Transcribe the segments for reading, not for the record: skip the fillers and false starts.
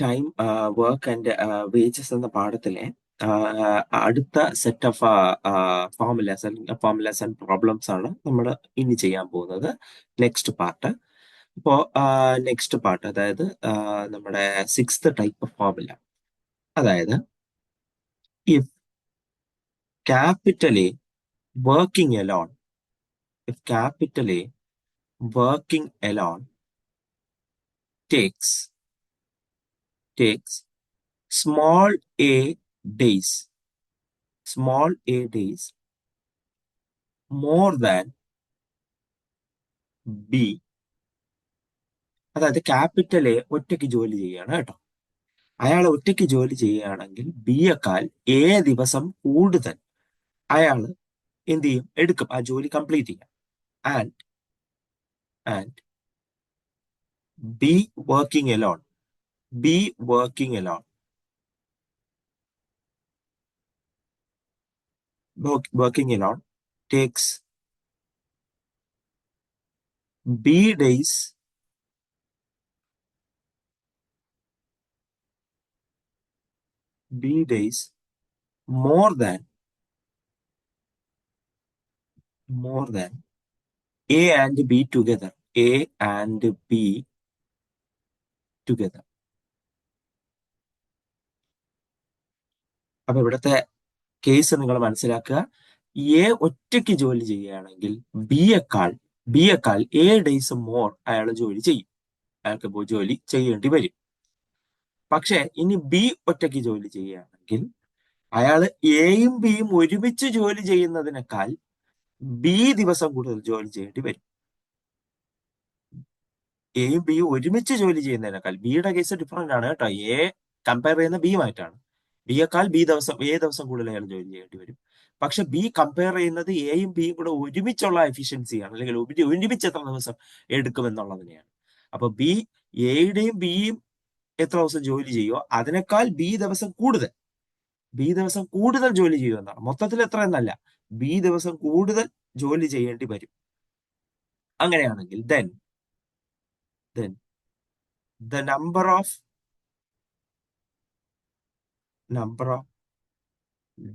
Time work and wages എന്ന പാഠത്തിലെ അടുത്ത set of formulas and problems ആണ് നമ്മൾ ഇനി ചെയ്യാൻ പോകുന്നത്. Next part. ഇപ്പോൾ നെക്സ്റ്റ് പാർട്ട്, അതായത് നമ്മുടെ സിക്സ്ത് ടൈപ്പ് ഓഫ് ഫോർമുല, അതായത് if capital A working alone if capital A working alone takes small a days more than B, അതായത് ക്യാപിറ്റൽ എ ഒറ്റയ്ക്ക് ജോലി ചെയ്യുകയാണ് കേട്ടോ. അയാൾ ഒറ്റയ്ക്ക് ജോലി ചെയ്യുകയാണെങ്കിൽ ബിയേക്കാൾ എ ദിവസം കൂടുതൽ അയാൾ എന്ത് ചെയ്യും, എടുക്കും, ആ ജോലി കംപ്ലീറ്റ് ചെയ്യാം. And B working alone takes B days more than A and B together. അപ്പൊ ഇവിടുത്തെ കേസ് നിങ്ങൾ മനസ്സിലാക്കുക. എ ഒറ്റയ്ക്ക് ജോലി ചെയ്യുകയാണെങ്കിൽ ബിയേക്കാൾ എ ഡേയ്സ് മോർ അയാൾ ജോലി ചെയ്യും, അയാൾക്ക് ജോലി ചെയ്യേണ്ടി വരും. പക്ഷെ ഇനി ബി ഒറ്റയ്ക്ക് ജോലി ചെയ്യുകയാണെങ്കിൽ അയാൾ എയും ബിയും ഒരുമിച്ച് ജോലി ചെയ്യുന്നതിനേക്കാൾ ബി ദിവസം കൂടുതൽ ജോലി ചെയ്യേണ്ടി വരും. എയും ബിയും ഒരുമിച്ച് ജോലി ചെയ്യുന്നതിനേക്കാൾ, ബിയുടെ കേസ് ഡിഫറൻ്റ് ആണ് കേട്ടോ. എ കമ്പയർ ചെയ്യുന്ന ബിയുമായിട്ടാണ്. ബിയേക്കാൾ എ ദിവസം കൂടുതൽ അയാൾ ജോലി ചെയ്യേണ്ടി വരും. പക്ഷെ ബി കമ്പയർ ചെയ്യുന്നത് എയും ബിയും കൂടെ ഒരുമിച്ചുള്ള എഫിഷ്യൻസിയാണ്, അല്ലെങ്കിൽ ഒരുമിച്ച് എത്ര ദിവസം എടുക്കുമെന്നുള്ളതിനെയാണ്. അപ്പൊ എയുടെയും ബിയും എത്ര ദിവസം ജോലി ചെയ്യുമോ അതിനേക്കാൾ ബി ദിവസം കൂടുതൽ ജോലി ചെയ്യുമെന്നാണ്. മൊത്തത്തിൽ എത്ര എന്നല്ല, ബി ദിവസം കൂടുതൽ ജോലി ചെയ്യേണ്ടി വരും. അങ്ങനെയാണെങ്കിൽ then the number of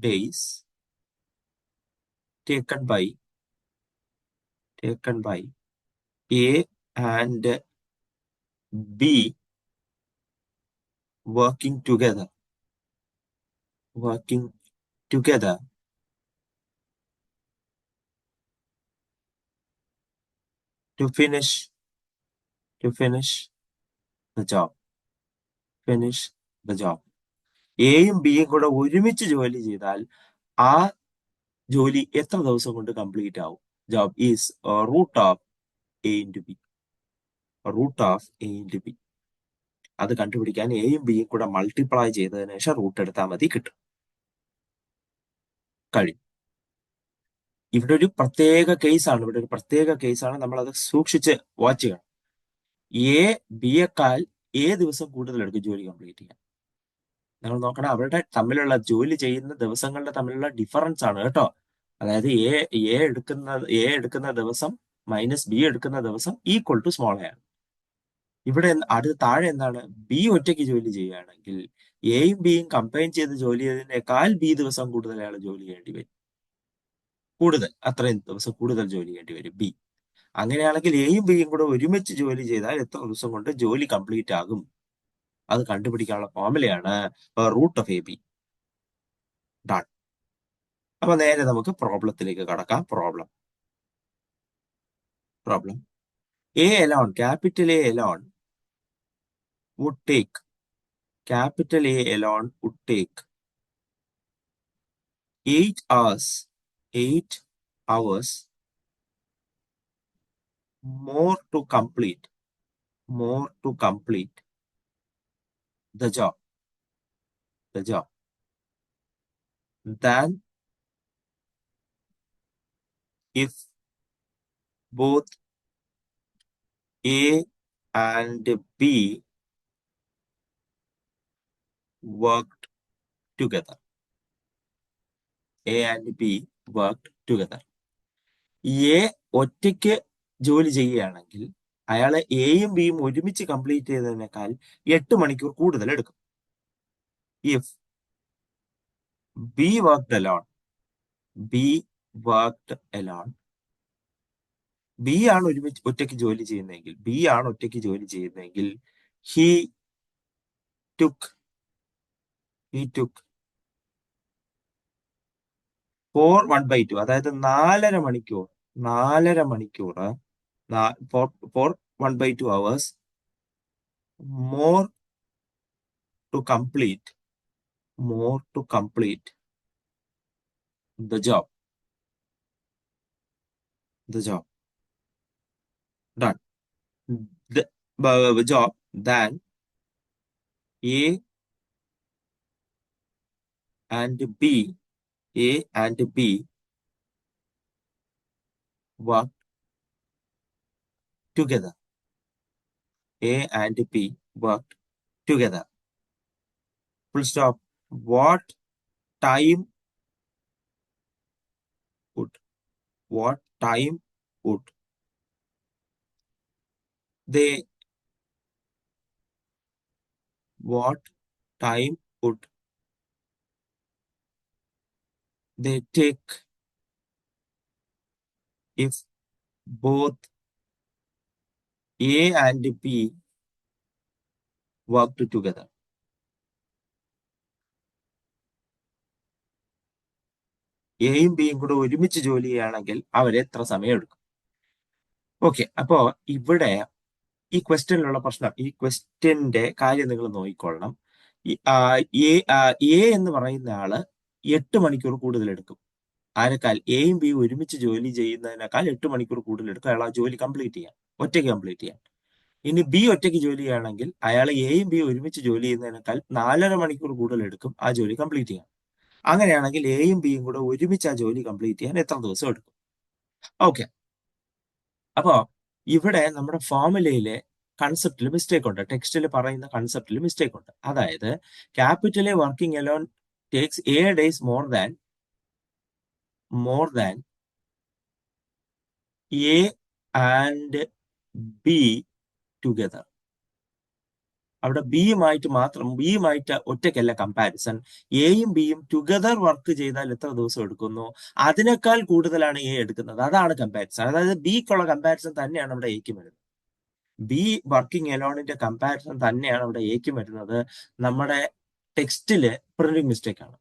days taken by A and B working together to finish the job. എയും ബിയും കൂടെ ഒരുമിച്ച് ജോലി ചെയ്താൽ ആ ജോലി എത്ര ദിവസം കൊണ്ട് കംപ്ലീറ്റ് ആവും? Job is root of A into B. അത് കണ്ടുപിടിക്കാൻ എയും ബിയും കൂടെ മൾട്ടിപ്ലൈ ചെയ്തതിനു ശേഷം റൂട്ട് എടുത്താൽ മതി, കിട്ടും. കഴിയും. ഇവിടെ ഒരു പ്രത്യേക കേസാണ്, നമ്മളത് സൂക്ഷിച്ച് വാച്ച് ചെയ്യണം. എ ബിയേക്കാൾ എ ദിവസം കൂടുതൽ എടുക്കും ജോലി കംപ്ലീറ്റ് ചെയ്യാൻ. നിങ്ങൾ നോക്കണം, അവരുടെ തമ്മിലുള്ള ജോലി ചെയ്യുന്ന ദിവസങ്ങളുടെ തമ്മിലുള്ള ഡിഫറൻസ് ആണ് കേട്ടോ. അതായത് എ എടുക്കുന്ന ദിവസം മൈനസ് ബി എടുക്കുന്ന ദിവസം ഈക്വൽ ടു സ്മോൾ ആണ്. ഇവിടെ താഴെ എന്താണ്, ബി ഒറ്റയ്ക്ക് ജോലി ചെയ്യുകയാണെങ്കിൽ എയും ബിയും കമ്പൈൻ ചെയ്ത് ജോലി ചെയ്തതിനേക്കാൾ ബി ദിവസം കൂടുതൽ അയാൾ ജോലി ചെയ്യേണ്ടി വരും. അത്രയും ദിവസം കൂടുതൽ ജോലി ചെയ്യേണ്ടി വരും ബി. അങ്ങനെയാണെങ്കിൽ എയും ബിയും കൂടെ ഒരുമിച്ച് ജോലി ചെയ്താൽ എത്ര ദിവസം കൊണ്ട് ജോലി കംപ്ലീറ്റ് ആകും? അത് കണ്ടുപിടിക്കാനുള്ള ഫോർമുലയാണ് root of A B. Done. അപ്പൊ നേരെ നമുക്ക് പ്രോബ്ലത്തിലേക്ക് കടക്കാം. Problem A alone, capital A alone would take 8 hours more to complete the job than if both A and B worked together. A ഒറ്റയ്ക്ക് ജോലി ചെയ്യുകയാണെങ്കിൽ അയാള് എയും ബിയും ഒരുമിച്ച് കംപ്ലീറ്റ് ചെയ്തതിനേക്കാൾ 8 മണിക്കൂർ കൂടുതൽ എടുക്കും. If B worked alone B worked alone B ആണ് ഒറ്റയ്ക്ക് ജോലി ചെയ്യുന്നതെങ്കിൽ ഹി ടുക്ക് 1/2, അതായത് 4.5 മണിക്കൂർ four 1/2 hours more to complete the job done the job than A and B work together. A and B worked together. Full stop. What time would they take if both A and B worked together? എയും ബിയും കൂടെ ഒരുമിച്ച് ജോലി ചെയ്യുകയാണെങ്കിൽ അവരെ എത്ര സമയം എടുക്കും? ഓക്കെ, അപ്പോ ഇവിടെ ഈ ക്വസ്റ്റ്യനിലുള്ള പ്രശ്നം, ഈ ക്വസ്റ്റ്യന്റെ കാര്യം നിങ്ങൾ നോക്കിക്കൊള്ളണം. എ എന്ന് പറയുന്ന ആള് 8 മണിക്കൂർ കൂടുതൽ എടുക്കും. ആരെക്കാൾ? എയും ബിയും ഒരുമിച്ച് ജോലി ചെയ്യുന്നതിനേക്കാൾ 8 മണിക്കൂർ കൂടുതൽ എടുക്കും അയാൾ ആ ജോലി ഒറ്റയ്ക്ക് കംപ്ലീറ്റ് ചെയ്യാൻ. ഇനി ബി ഒറ്റയ്ക്ക് ജോലി ചെയ്യുകയാണെങ്കിൽ അയാൾ എയും ബിയും ഒരുമിച്ച് ജോലി ചെയ്യുന്നതിനേക്കാൾ 4.5 മണിക്കൂർ കൂടുതൽ എടുക്കും ആ ജോലി കംപ്ലീറ്റ് ചെയ്യാൻ. അങ്ങനെയാണെങ്കിൽ എയും ബിയും കൂടെ ഒരുമിച്ച് ആ ജോലി കംപ്ലീറ്റ് ചെയ്യാൻ എത്ര ദിവസം എടുക്കും? ഓക്കെ, അപ്പോ ഇവിടെ നമ്മുടെ ഫോർമുലയിലെ കൺസെപ്റ്റിൽ മിസ്റ്റേക്ക് ഉണ്ട്, ടെക്സ്റ്റിൽ പറയുന്ന കൺസെപ്റ്റിൽ മിസ്റ്റേക്ക് ഉണ്ട്. അതായത് capital A working alone takes A days more than A and B together. അവിടെ ബിയുമായിട്ട് ഒറ്റയ്ക്കല്ല കമ്പാരിസൺ. എയും ബിയും ടുഗദർ വർക്ക് ചെയ്താൽ എത്ര ദിവസം എടുക്കുന്നു അതിനേക്കാൾ കൂടുതലാണ് എ എടുക്കുന്നത്. അതാണ് കമ്പാരിസൺ. അതായത് ബിക്കുള്ള കമ്പാരിസൺ തന്നെയാണ് അവിടെ എക്കും വരുന്നത്. ബി വർക്കിംഗ് എലോണിന്റെ കമ്പാരിസൺ തന്നെയാണ് അവിടെ എക്കും വരുന്നത്. നമ്മുടെ ടെക്സ്റ്റില് പ്രിന്റിംഗ് മിസ്റ്റേക്ക് ആണ്.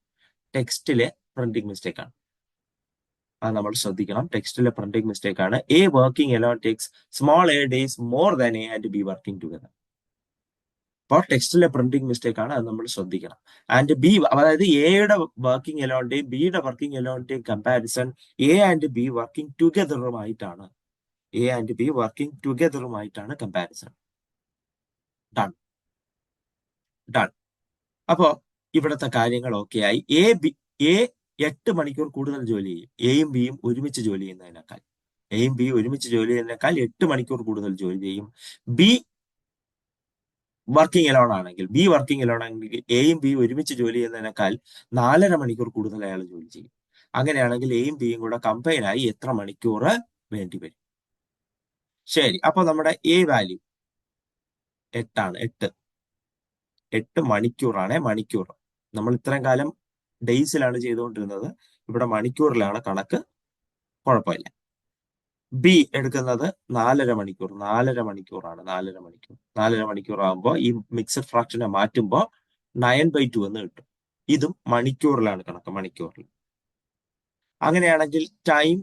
അത് നമ്മൾ ശ്രദ്ധിക്കണം. ടെക്സ്റ്റിലെ പ്രിന്റിംഗ് മിസ്റ്റേക്ക് ആണ്. A working alone takes small A days more than A and B working together. അപ്പോൾ ടെക്സ്റ്റിലെ പ്രിന്റിംഗ് മിസ്റ്റേക്ക് ആണ്, അത് നമ്മൾ ശ്രദ്ധിക്കണം. ആൻഡ് ബി, അതായത് എയുടെ വർക്കിംഗ് എലോണിന്റെയും ബിയുടെ വർക്കിംഗ് എലോണിന്റെയും comparison A and B working ടുഗദറുമായിട്ടാണ് കമ്പാരിസൺ. ഡൺ. അപ്പോ ഇവിടുത്തെ കാര്യങ്ങൾ ഓക്കെ ആയി. എ 8 മണിക്കൂർ കൂടുതൽ ജോലി ചെയ്യും എയും ബിയും ഒരുമിച്ച് ജോലി ചെയ്യുന്നതിനേക്കാൾ. 8 മണിക്കൂർ കൂടുതൽ ജോലി ചെയ്യും. ബി വർക്കിംഗ് എലോൺ ആണെങ്കിൽ എയും ബിയും ഒരുമിച്ച് ജോലി ചെയ്യുന്നതിനേക്കാൾ 4.5 മണിക്കൂർ കൂടുതൽ അയാൾ ജോലി ചെയ്യും. അങ്ങനെയാണെങ്കിൽ എയും ബിയും കൂടെ കമ്പൈനായി എത്ര മണിക്കൂർ വേണ്ടി വരും? ശരി, അപ്പൊ നമ്മുടെ എ വാല്യൂ 8 മണിക്കൂറാണ്. നമ്മൾ ഇത്രയും കാലം ഡേയ്സിലാണ് ചെയ്തുകൊണ്ടിരുന്നത്, ഇവിടെ മണിക്കൂറിലാണ് കണക്ക്, കുഴപ്പമില്ല. ബി എടുക്കുന്നത് 4.5 മണിക്കൂറാണ്. 4.5 മണിക്കൂർ ആകുമ്പോൾ ഈ മിക്സഡ് ഫ്രാക്ഷനെ മാറ്റുമ്പോൾ 9/2 എന്ന് കിട്ടും. ഇതും മണിക്കൂറിലാണ് കണക്ക്. അങ്ങനെയാണെങ്കിൽ time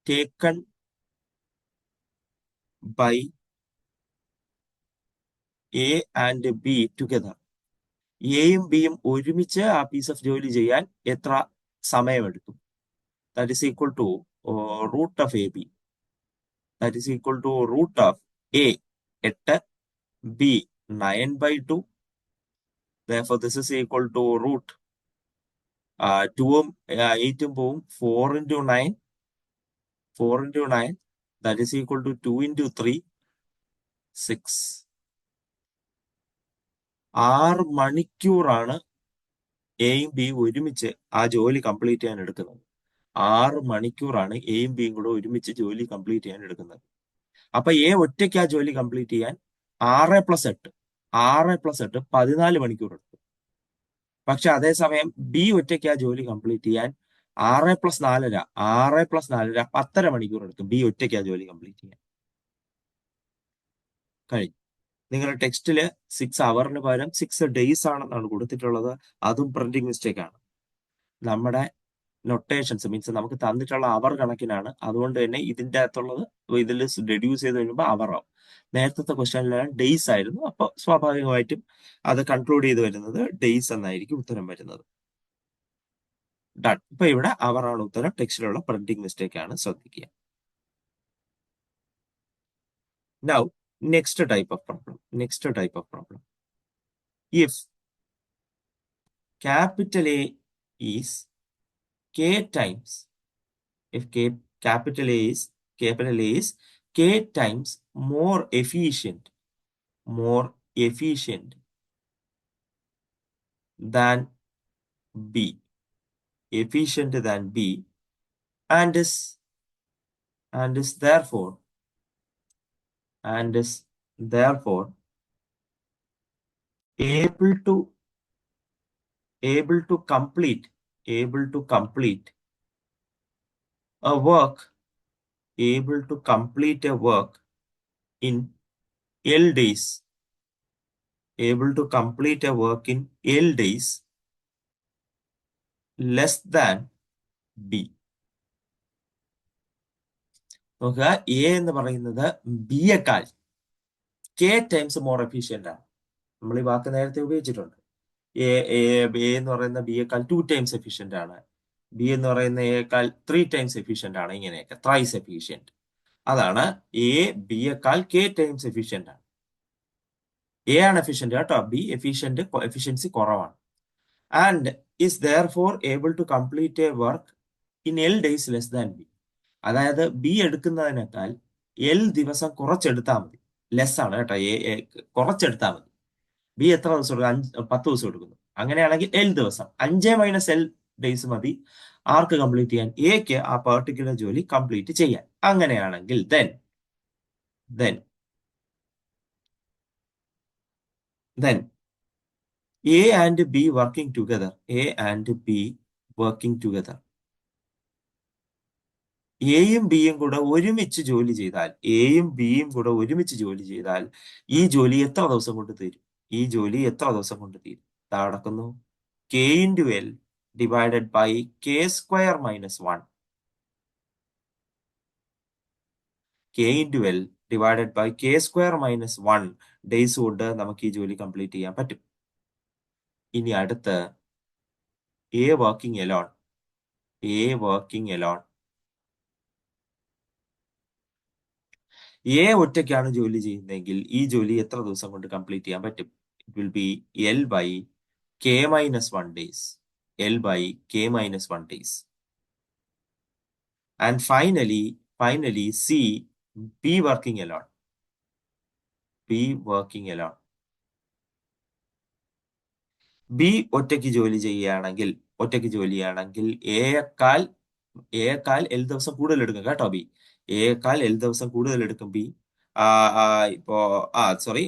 taken by A and B together. എയും ബിയും ഒരുമിച്ച് ആ പീസ് ഓഫ് ജോലി ചെയ്യാൻ എത്ര സമയമെടുക്കും? That is equal to root of A B. That is equal to root of A 8, B 9/2. Therefore, this is equal to root 2ഉം 8ഉം പോവും. 4 into 9. That is equal to 2 into 3, 6. 6 മണിക്കൂറാണ് എയും ബിയും ഒരുമിച്ച് ആ ജോലി കംപ്ലീറ്റ് ചെയ്യാൻ എടുക്കുന്നത്. 6 മണിക്കൂറാണ് എയും ബിയും കൂടെ ഒരുമിച്ച് ജോലി കംപ്ലീറ്റ് ചെയ്യാൻ എടുക്കുന്നത്. അപ്പൊ എ ഒറ്റയ്ക്ക് ആ ജോലി കംപ്ലീറ്റ് ചെയ്യാൻ 6+8 6+8 14 മണിക്കൂർ എടുക്കും. പക്ഷെ അതേസമയം ബി ഒറ്റയ്ക്ക് ആ ജോലി കംപ്ലീറ്റ് ചെയ്യാൻ 6+4 6+4 10.5 മണിക്കൂർ എടുക്കും ബി ഒറ്റയ്ക്ക് ആ ജോലി കംപ്ലീറ്റ് ചെയ്യാൻ. കഴിഞ്ഞു. നിങ്ങളുടെ ടെക്സ്റ്റില് 6 അവറിന് പകരം 6 ഡേയ്സ് ആണെന്നാണ് കൊടുത്തിട്ടുള്ളത്. അതും പ്രിന്റിംഗ് മിസ്റ്റേക്ക് ആണ്. നമ്മുടെ നൊട്ടേഷൻസ് മീൻസ് നമുക്ക് തന്നിട്ടുള്ള അവർ കണക്കിനാണ്. അതുകൊണ്ട് തന്നെ ഇതിന്റെ അകത്തുള്ളത് ഇതിൽ റെഡ്യൂസ് ചെയ്ത് കഴിയുമ്പോൾ അവർ ആവും. നേരത്തെ ക്വസ്റ്റ്യനിലെല്ലാം ഡേയ്സ് ആയിരുന്നു. അപ്പോൾ സ്വാഭാവികമായിട്ടും അത് കൺക്ലൂഡ് ചെയ്ത് വരുന്നത് ഡേയ്സ് എന്നായിരിക്കും ഉത്തരം വരുന്നത്. ഡൺ. ഇപ്പൊ ഇവിടെ അവർ ആണ് ഉത്തരം. ടെക്സ്റ്റിലുള്ള പ്രിന്റിംഗ് മിസ്റ്റേക്ക് ആണ്, ശ്രദ്ധിക്കുക. Now next type of problem. If capital A is k times, if capital A is k times more efficient than B, and is therefore able to complete a work in L days, less than B. നോക്കുക, A എന്ന് പറയുന്നത് ബിയേക്കാൾ K times more efficient ആണ്. നമ്മൾ ഈ വാക്ക് നേരത്തെ ഉപയോഗിച്ചിട്ടുണ്ട്. എ എന്ന് പറയുന്ന ബിയേക്കാൾ 2 ടൈംസ് എഫിഷ്യന്റ് ആണ്. ബി എന്ന് പറയുന്ന എയേക്കാൾ 3 ടൈംസ് എഫിഷ്യന്റ് ആണ്. ഇങ്ങനെയൊക്കെ ത്രൈസ് എഫിഷ്യന്റ്. അതാണ് എ ബിയേക്കാൾ കെ ടൈംസ് എഫിഷ്യന്റ് ആണ്. എ ആണ് എഫിഷ്യന്റ് കേട്ടോ, ബി എഫിഷ്യൻസി കുറവാണ്. And is therefore able to complete a work in L days less than B. അതായത് ബി എടുക്കുന്നതിനേക്കാൾ എൽ ദിവസം കുറച്ചെടുത്താൽ മതി. ലെസ് ആണ് കേട്ടോ, കുറച്ചെടുത്താൽ മതി. ബി എത്ര ദിവസം എടുക്കും? 10 ദിവസം എടുക്കുന്നു. അങ്ങനെയാണെങ്കിൽ എൽ ദിവസം 5 - എൽ ഡേയ്സ് മതി ആർക്ക് കംപ്ലീറ്റ് ചെയ്യാൻ? എക്ക് ആ പെർട്ടിക്കുലർ ജോലി കംപ്ലീറ്റ് ചെയ്യാൻ. അങ്ങനെയാണെങ്കിൽ then A and B working together, എയും ബിയും കൂടെ ഒരുമിച്ച് ജോലി ചെയ്താൽ, ഈ ജോലി എത്ര ദിവസം കൊണ്ട് തീരും? നടക്കുന്നു K into L divided by K square minus 1. K into L divided by K square minus 1 days കൊണ്ട് നമുക്ക് ഈ ജോലി കംപ്ലീറ്റ് ചെയ്യാൻ പറ്റും. ഇനി അടുത്ത് A working alone. എ ഒറ്റയ്ക്കാണ് ജോലി ചെയ്യുന്നതെങ്കിൽ ഈ ജോലി എത്ര ദിവസം കൊണ്ട് കംപ്ലീറ്റ് ചെയ്യാൻ പറ്റും? It will be L by K minus 1 days. And finally C, B working alone. B ഒറ്റയ്ക്ക് ജോലി ചെയ്യുകയാണെങ്കിൽ എയേക്കാൾ എൽ ദിവസം കൂടുതൽ എടുക്കും കേട്ടോ. ബി എയേക്കാൾ എൽ ദിവസം കൂടുതൽ എടുക്കും ബി. ഇപ്പോ sorry,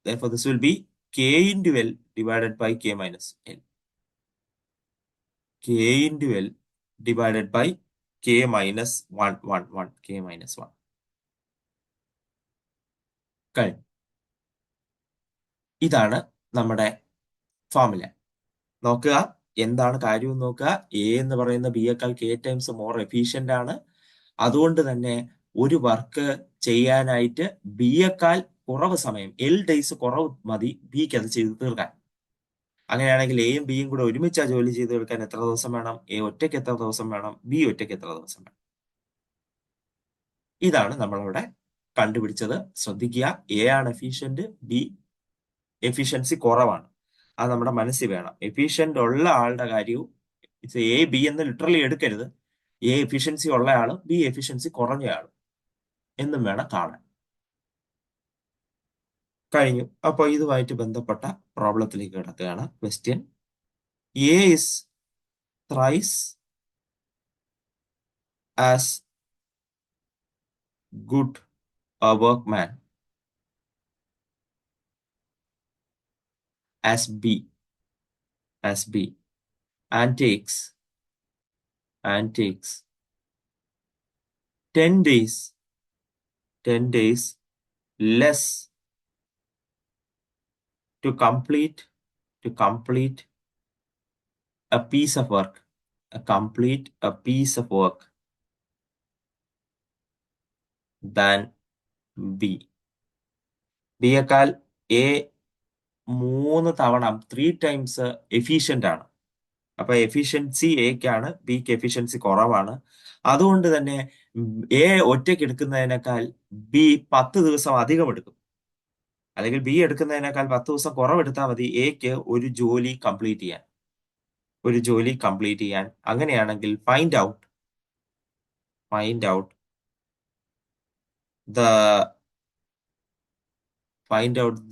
therefore this will be K into L divided by K minus L. K into L divided by K minus 1. K minus 1. കഴിഞ്ഞു. ഇതാണ് നമ്മുടെ ഫോർമുല. നോക്കുക, എന്താണ് കാര്യം നോക്കുക. എ എന്ന് പറയുന്ന ബിയേക്കാൾ കെ ടൈംസ് മോർ എഫിഷ്യന്റ് ആണ്. അതുകൊണ്ട് തന്നെ ഒരു വർക്ക് ചെയ്യാനായിട്ട് ബിയേക്കാൾ കുറവ് സമയം, എൽ ഡേയ്സ് കുറവ് മതി ബിക്ക് അത് ചെയ്ത് തീർക്കാൻ. അങ്ങനെയാണെങ്കിൽ എയും ബിയും കൂടെ ഒരുമിച്ച് ആ ജോലി ചെയ്ത് തീർക്കാൻ എത്ര ദിവസം വേണം? എ ഒറ്റയ്ക്ക് എത്ര ദിവസം വേണം? ബി ഒറ്റയ്ക്ക് എത്ര ദിവസം വേണം? ഇതാണ് നമ്മളിവിടെ കണ്ടുപിടിച്ചത്. ശ്രദ്ധിക്കുക, എ ആണ് എഫിഷ്യന്റ്, ബി എഫിഷ്യൻസി കുറവാണ്. അത് നമ്മുടെ മനസ്സിൽ വേണം. എഫിഷ്യന്റ് ഉള്ള ആളുടെ കാര്യവും എ ബി എന്ന് ലിറ്ററലി എടുക്കരുത്. എ എഫിഷ്യൻസി ഉള്ള ആളും ബി എഫിഷ്യൻസി കുറഞ്ഞ ആളും എന്നും വേണം കാണാൻ. കഴിഞ്ഞു. അപ്പോൾ ഇതുമായിട്ട് ബന്ധപ്പെട്ട പ്രോബ്ലത്തിലേക്ക് കിടക്കുകയാണ്. Question: A is thrice as good workman as B, and takes 10 days, 10 days less to complete a piece of work, complete a piece of work than B. ബിയേക്കാൾ എ 3 തവണ 3 ടൈംസ് എഫിഷ്യന്റ് ആണ്. അപ്പൊ എഫിഷ്യൻസി എക്കാണ്, ബിക്ക് efficiency കുറവാണ്. അതുകൊണ്ട് തന്നെ A ഒറ്റയ്ക്ക് എടുക്കുന്നതിനേക്കാൾ B 10 ദിവസം അധികം എടുക്കും. അല്ലെങ്കിൽ ബി എടുക്കുന്നതിനേക്കാൾ 10 ദിവസം കുറവെടുത്താൽ മതി എക്ക് ഒരു ജോലി കംപ്ലീറ്റ് ചെയ്യാൻ. അങ്ങനെയാണെങ്കിൽ find out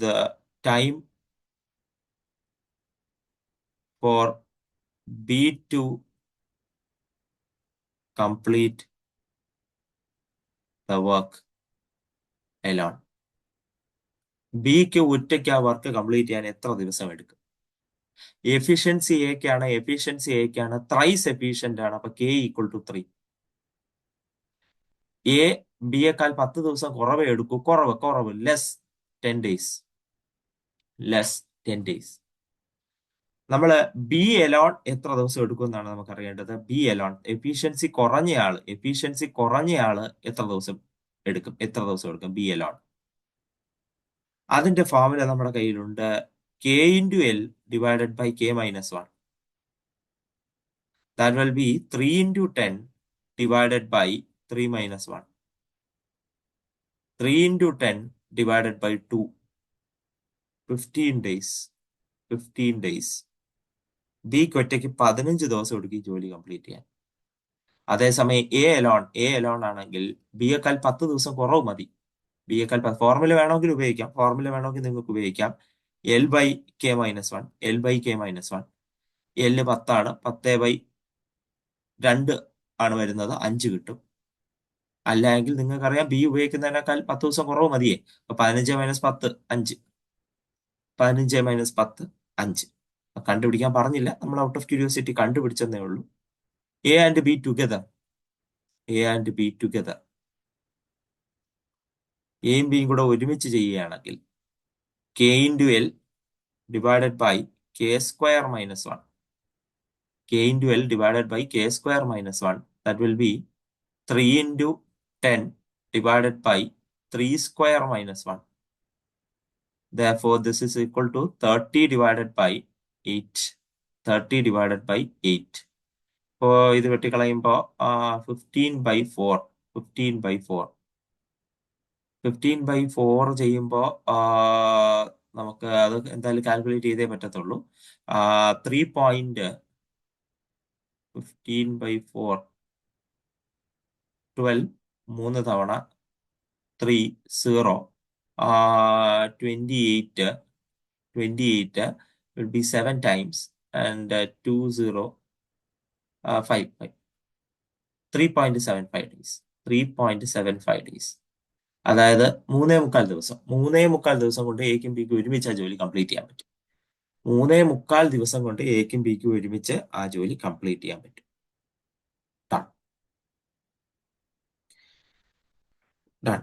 the time for B to complete the work alone. ബിക്ക് ഒറ്റയ്ക്ക് ആ വർക്ക് കംപ്ലീറ്റ് ചെയ്യാൻ എത്ര ദിവസം എടുക്കും? എഫിഷ്യൻസി എക്കാണ് ത്രൈസ് എഫിഷ്യന്റ് ആണ്. അപ്പൊ കെ ഈക്വൽ ടു 3. എ ബിയേക്കാൾ 10 ദിവസം കുറവേ എടുക്കൂ. കുറവ് ലെസ് 10 ഡേയ്സ്. നമ്മള് ബി എലോൺ എത്ര ദിവസം എടുക്കും എന്നാണ് നമുക്ക് അറിയേണ്ടത്. ബി എലോൺ എഫിഷ്യൻസി കുറഞ്ഞയാള് എത്ര ദിവസം എടുക്കും ബി എലോൺ. അതിന്റെ ഫോർമുല നമ്മുടെ കയ്യിലുണ്ട്. K into L divided by K minus 1. That will be 3 into 10 divided by 3 minus 1. 3 into 10 divided by 2. 15 days. ബിക്ക് ഒറ്റയ്ക്ക് 15 ദിവസം എടുക്കും ഈ ജോലി കംപ്ലീറ്റ് ചെയ്യാൻ. അതേസമയം എ എലോൺ ആണെങ്കിൽ ബിയേക്കാൾ 10 ദിവസം കുറവ് മതി. ബിയേക്കാൾ ഫോർമുല വേണമെങ്കിൽ നിങ്ങൾക്ക് ഉപയോഗിക്കാം. L by K minus 1. L 10 ആണ്. 10/2 ആണ് വരുന്നത്. 5 കിട്ടും. അല്ലെങ്കിൽ നിങ്ങൾക്കറിയാം ബി ഉപയോഗിക്കുന്നതിനേക്കാൾ 10 ദിവസം കുറവ് മതിയേ. അപ്പൊ 15 മൈനസ് 10 5. 15 മൈനസ് 10 5. കണ്ടുപിടിക്കാൻ പറഞ്ഞില്ല, നമ്മൾ ഔട്ട് ഓഫ് ക്യൂരിയോസിറ്റി കണ്ടുപിടിച്ചെന്നേ ഉള്ളൂ. എ ആൻഡ് ബി ടുഗദർ എയും ബിയും കൂടെ ഒരുമിച്ച് ചെയ്യുകയാണെങ്കിൽ K into L divided by K square minus 1. That will be 3 into 10 divided by 3 square minus 1. Therefore, this is equal to 30 divided by 8. അപ്പോൾ ഇത് വെട്ടിക്കളയുമ്പോൾ 15/4. 15/4 ചെയ്യുമ്പോൾ നമുക്ക് അത് എന്തായാലും കാൽക്കുലേറ്റ് ചെയ്തേ പറ്റത്തുള്ളൂ. 3.15/4 12 3 തവണ 3 0. 28 will be 7 times and 2 0 5 3.75 days. 3.75 days. അതായത് 3.25 ദിവസം. 3.25 ദിവസം കൊണ്ട് എക്കും ബിക്കും ഒരുമിച്ച് ആ ജോലി കംപ്ലീറ്റ് ചെയ്യാൻ പറ്റും. 3.25 ദിവസം കൊണ്ട് എക്കും ബിക്കും ഒരുമിച്ച് ആ ജോലി കംപ്ലീറ്റ് ചെയ്യാൻ പറ്റും. ഡൺ.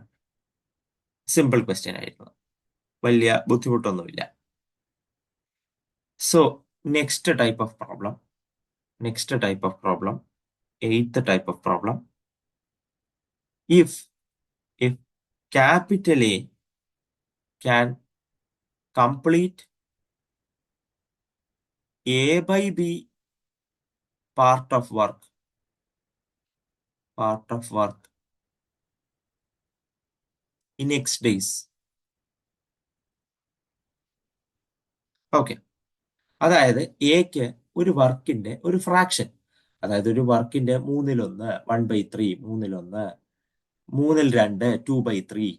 സിമ്പിൾ ക്വസ്റ്റ്യൻ ആയിരുന്നു, വലിയ ബുദ്ധിമുട്ടൊന്നുമില്ല. So next type of problem, 8th type of problem. If capital A can complete A by B part of work in X days. Okay, അതായത് എക്ക് ഒരു വർക്കിന്റെ ഒരു ഫ്രാക്ഷൻ, അതായത് ഒരു വർക്കിന്റെ 1/3, 1/3, 1/3, 2, 2/3,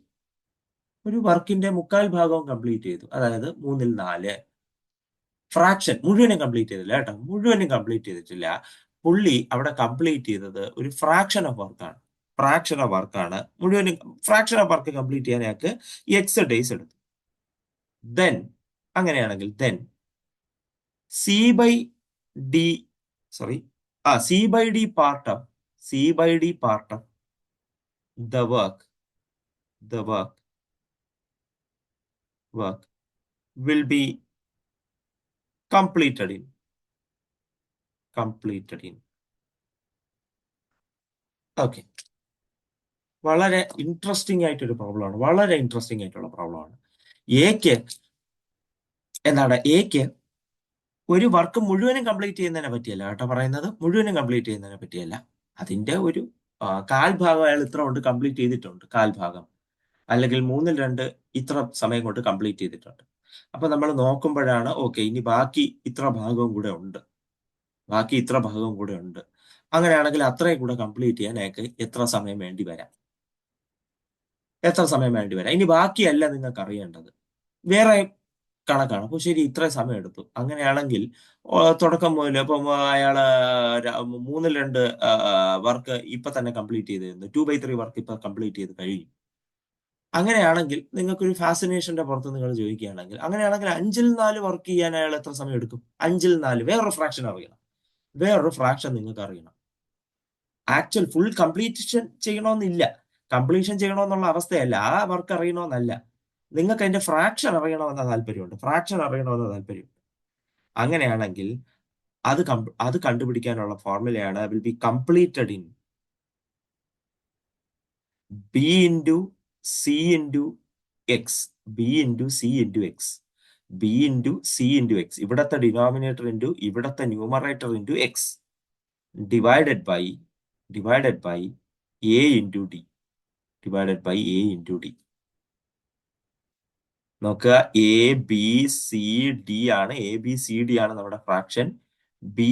ഒരു വർക്കിന്റെ 1/4 ഭാഗവും കംപ്ലീറ്റ് ചെയ്തു. അതായത് 4/3 ഫ്രാക്ഷൻ. മുഴുവനും കംപ്ലീറ്റ് ചെയ്തില്ല കേട്ടോ, മുഴുവനും കംപ്ലീറ്റ് ചെയ്തിട്ടില്ല. പുള്ളി അവിടെ കംപ്ലീറ്റ് ചെയ്തത് ഒരു ഫ്രാക്ഷൻ ഓഫ് വർക്കാണ്. ഫ്രാക്ഷൻ ഓഫ് വർക്കാണ്, മുഴുവനും ഫ്രാക്ഷൻ ഓഫ് വർക്ക് കംപ്ലീറ്റ് ചെയ്യാൻ അയാൾക്ക് എക്സ് ഡേയ്സ് എടുത്തു. ദെൻ അങ്ങനെയാണെങ്കിൽ then C by D sorry C by D part of the work will be completed in okay. വളരെ ഇൻട്രസ്റ്റിംഗ് ആയിട്ടൊരു പ്രോബ്ലമാണ്, വളരെ ഇൻട്രസ്റ്റിംഗ് ആയിട്ടുള്ള പ്രോബ്ലമാണ്. എക്ക് ഒരു വർക്ക് മുഴുവനും കംപ്ലീറ്റ് ചെയ്യുന്നതിനെ പറ്റിയല്ല കേട്ടോ പറയുന്നത്, മുഴുവനും കംപ്ലീറ്റ് ചെയ്യുന്നതിനെ പറ്റിയല്ല. അതിന്റെ ഒരു കാൽഭാഗം അയാൾ ഇത്ര കൊണ്ട് കംപ്ലീറ്റ് ചെയ്തിട്ടുണ്ട്, കാൽഭാഗം അല്ലെങ്കിൽ 2/3 ഇത്ര സമയം കൊണ്ട് കംപ്ലീറ്റ് ചെയ്തിട്ടുണ്ട്. അപ്പൊ നമ്മൾ നോക്കുമ്പോഴാണ് ഓക്കെ, ഇനി ബാക്കി ഇത്ര ഭാഗവും കൂടെ ഉണ്ട്, അങ്ങനെയാണെങ്കിൽ അത്രയും കൂടെ കംപ്ലീറ്റ് ചെയ്യാൻ അയാൾക്ക് എത്ര സമയം വേണ്ടി വരാം? ഇനി ബാക്കിയല്ല നിങ്ങൾക്ക് അറിയേണ്ടത്, വേറെ കണക്കാണ്. അപ്പൊ ശരി, ഇത്രയും സമയം എടുത്തു. അങ്ങനെയാണെങ്കിൽ തുടക്കം മുതൽ ഇപ്പം അയാള് 2/3 വർക്ക് ഇപ്പൊ തന്നെ കംപ്ലീറ്റ് ചെയ്തിരുന്നു, 2/3 വർക്ക് ഇപ്പൊ കംപ്ലീറ്റ് ചെയ്ത് കഴിഞ്ഞു. അങ്ങനെയാണെങ്കിൽ നിങ്ങൾക്കൊരു ഫാസിനേഷന്റെ പുറത്ത് നിങ്ങൾ ചോദിക്കുകയാണെങ്കിൽ, അങ്ങനെയാണെങ്കിൽ 5/4 വർക്ക് ചെയ്യാൻ അയാൾ എത്ര സമയം എടുക്കും? 5/4 വേറൊരു ഫ്രാക്ഷൻ അറിയണം, നിങ്ങൾക്ക് അറിയണം. ആക്ച്വൽ ഫുൾ കംപ്ലീഷൻ ചെയ്യണമെന്നില്ല, കംപ്ലീഷൻ ചെയ്യണമെന്നുള്ള അവസ്ഥയല്ല, ആ വർക്ക് അറിയണമെന്നല്ല, നിങ്ങൾക്ക് അതിന്റെ ഫ്രാക്ഷൻ അറിയണമെന്ന താല്പര്യമുണ്ട്. അങ്ങനെയാണെങ്കിൽ അത് കണ്ടുപിടിക്കാനുള്ള ഫോർമുലയാണ് will B completed in B into C into X, ഇവിടത്തെ ഡിനോമിനേറ്റർ ഇൻറ്റു ഇവിടത്തെ numerator into X divided by A into D. നോക്കുക, എ ബി സി ഡി ആണ് നമ്മുടെ ഫ്രാക്ഷൻ. ബി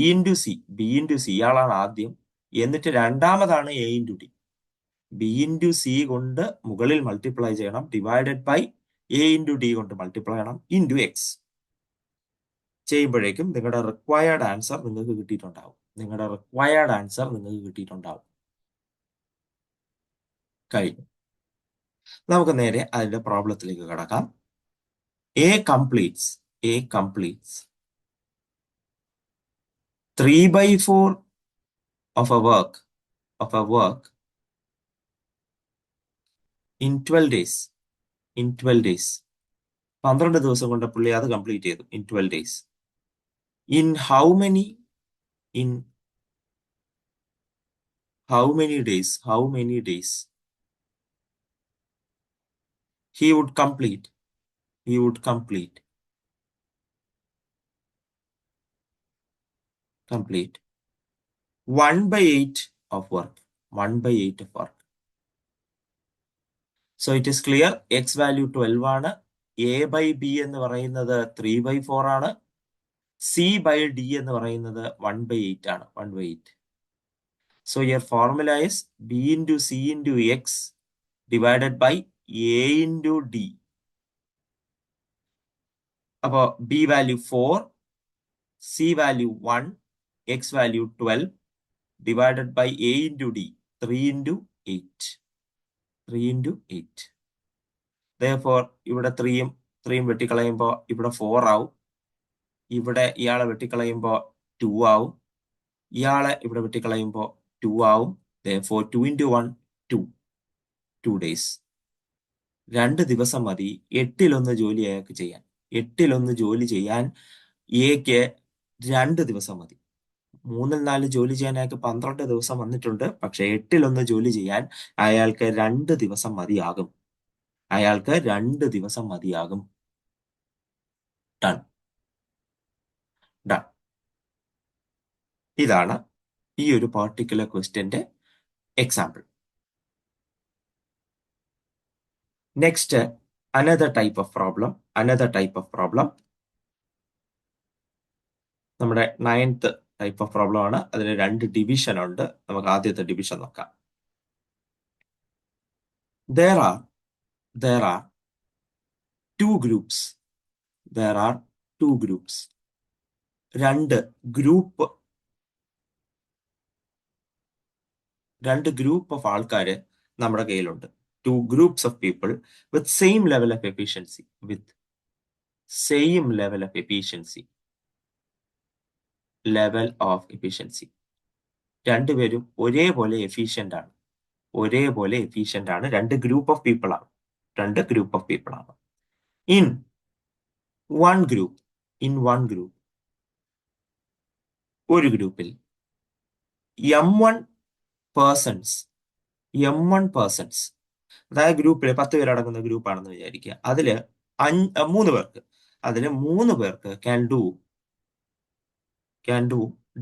ഇൻറ്റു സി ആളാണ് ആദ്യം, എന്നിട്ട് രണ്ടാമതാണ് A into D. B into C കൊണ്ട് മുകളിൽ മൾട്ടിപ്ലൈ ചെയ്യണം, divided by A into D കൊണ്ട് മൾട്ടിപ്ലൈ ചെയ്യണം, ഇൻറ്റു എക്സ് ചെയ്യുമ്പോഴേക്കും നിങ്ങളുടെ റിക്വയർഡ് ആൻസർ നിങ്ങൾക്ക് കിട്ടിയിട്ടുണ്ടാവും. കഴിഞ്ഞു. നമുക്ക് നേരെ അതിന്റെ പ്രോബ്ലത്തിലേക്ക് കടക്കാം. A completes 3/4 of a work in 12 days. 12 ദിവസം കൊണ്ട് പുള്ളി അത് കംപ്ലീറ്റ് ചെയ്തു. in 12 days. In how many days he would complete 1/8 of work. So it is clear, x value 12 ആണ്, a by b എന്ന് പറയുന്നത് 3/4 ആണ്, c by d എന്ന് പറയുന്നത് 1/8 ആണ്. So your formula is b into c into x divided by a into d. അപ്പോൾ b value 4, c value 1, x value 12 divided by a into d 3 into 8. Therefore ഇവിടെ 3 വെട്ടിക്കളയുമ്പോൾ ഇവിടെ 4 ആവും, ഇവിടെ ഇയാളെ വെട്ടിക്കളയുമ്പോൾ 2 ആവും, ഇയാളെ ഇവിടെ വെട്ടിക്കളയുമ്പോൾ 2 ആവും. Therefore 2 into 1 2 days. 2 ദിവസം മതി 8/1 ജോലി അയാൾക്ക് ചെയ്യാൻ. 8/1 ജോലി ചെയ്യാൻ എക്ക് 2 ദിവസം മതി. 3/4 ജോലി ചെയ്യാൻ അയാൾക്ക് 12 ദിവസം വന്നിട്ടുണ്ട്, പക്ഷെ 8/1 ജോലി ചെയ്യാൻ അയാൾക്ക് 2 ദിവസം മതിയാകും. ഡൺ. ഇതാണ് ഈ ഒരു പർട്ടിക്കുലർ ക്വസ്റ്റ്യന്റെ example. Next another type of problem. നമ്മുടെ 9th ടൈപ്പ് ഓഫ് പ്രോബ്ലം ആണ്. അതിന് 2 ഡിവിഷൻ ഉണ്ട്. നമുക്ക് ആദ്യത്തെ ഡിവിഷൻ നോക്കാം. There are 2 groups. 2 ഗ്രൂപ്പ് രണ്ട് ഗ്രൂപ്പ് ഓഫ് ആൾക്കാർ നമ്മുടെ കയ്യിലുണ്ട്. To groups of people with same level of efficiency. With same level of efficiency. Level of efficiency. രണ്ടുപേരും ഒരേപോലെ എഫിഷ്യന്റ് ആണ്. ഒരേപോലെ എഫിഷ്യന്റ് ആണ്. രണ്ട് ഗ്രൂപ്പ് ഓഫ് പീപ്പിൾ ആണ്. രണ്ട് ഗ്രൂപ്പ് ഓഫ് പീപ്പിൾ ആണ്. In one group. In one group. ഒരു ഗ്രൂപ്പിൽ M1 പേഴ്സൺസ്. M1 persons. അതായത് ഗ്രൂപ്പിൽ 10 പേരടങ്ങുന്ന ഗ്രൂപ്പാണെന്ന് വിചാരിക്കുക. അതില് 3 പേർക്ക്. അതില് 3 പേർക്ക് can do